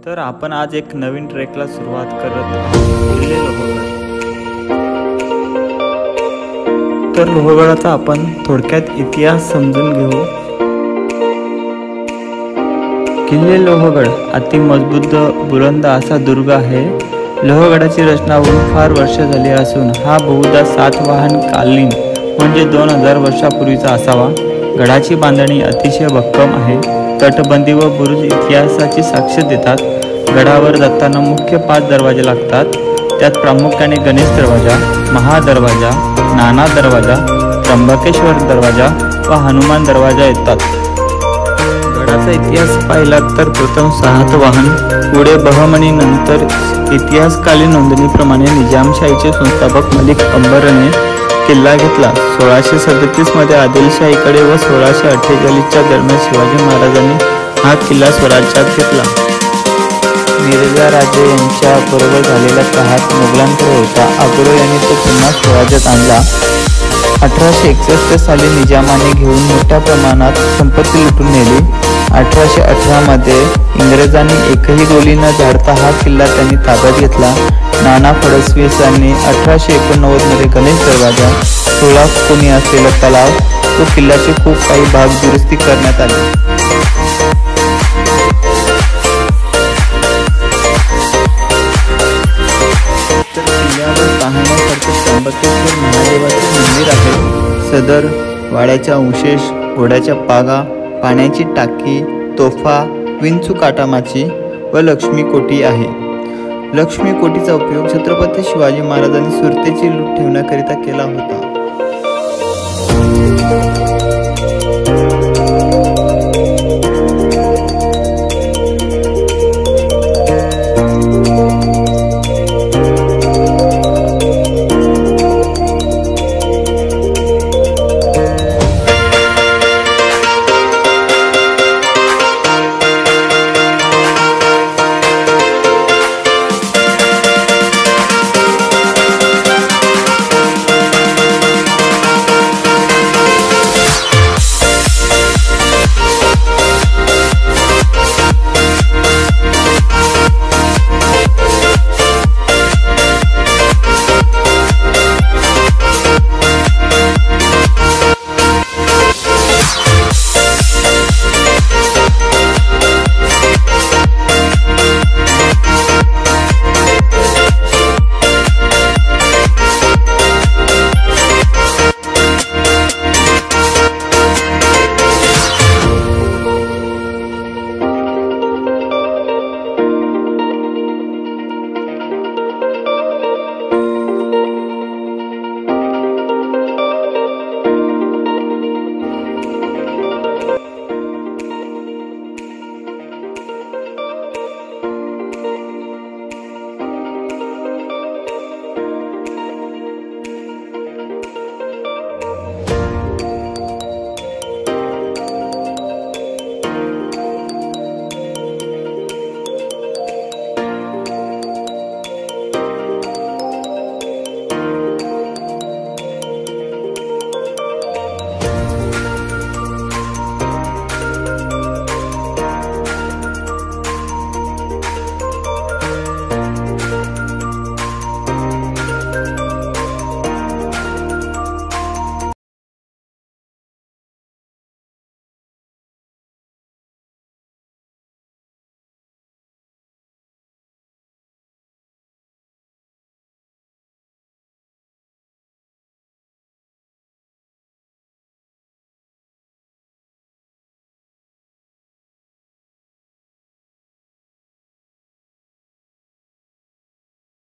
तर आपण आज एक नवीन ट्रेकला सुरुवात करत आहोत, किल्ले लोहगड। तर लोहगडाचा आपण थोडक्यात इतिहास समजून घेऊ। किल्ले लोहगड अति मजबूत बुलंद असा दुर्ग आहे। लोहगडाची रचना होऊन फार वर्ष झाली असून हा बहुधा सातवाहन कालीन म्हणजे 2000 वर्षापूर्वीचा असावा। गडाची बांधणी अतिशय भक्कम आहे। तटबंदी व बुरुज इतिहासाची साक्ष देतात। गडावर जाताना मुख्य 5 दरवाजे लागतात। त्यात प्रामुख्याने गणेश दरवाजा, महादरवाजा, नाना दरवाजा, त्र्यंबकेश्वर दरवाजा व हनुमान दरवाजा येतात। गडाचा इतिहास पाहिला तर प्रथम सातवाहन, पुढे बहमनी, नंतर इतिहासकालीन नोंदणीप्रमाणे निजामशाहीचे संस्थापक मलिक अंबरने किल्ला घेतला। 1637 मध्ये आदिलशाहीकडे व 1648 दरम्यान शिवाजी महाराजांनी हा किल्ला स्वराज्यात घेतला। मिर्झा राजे यांच्या बरोबर झालेल्या तहात मुघलांकडे होता। अकबर यांनी तो पुन्हा स्वराज्यात आणला। 1861 साली निजामाने घेऊन मोठ्या प्रमाणात संपत्ती लुटून नेली। 1818 मध्ये इंग्रजांनी एकही गोळी न झाडता हा किल्ला त्यांनी ताब्यात घेतला। नाना फडणवीसांनी 1889 मध्ये गणेश दरवाजा, 16 कोणी असलेला तलाव, तो किल्ल्याचे खूप काही भाग दुरुस्ती करण्यात आले। तर किल्ल्यावर पाहण्यासारखे त्र्यंबकेश्वर महादेवाचे मंदिर आहे। सदर वाड्याच्या अवशेष, घोड्याच्या पागा, पाण्याची टाकी, तोफा, विंचू काटामाची व लक्ष्मी कोटी आहे। लक्ष्मी कोटीचा उपयोग छत्रपती शिवाजी महाराजांनी सुरतेची लूट ठेवण्याकरिता केला होता।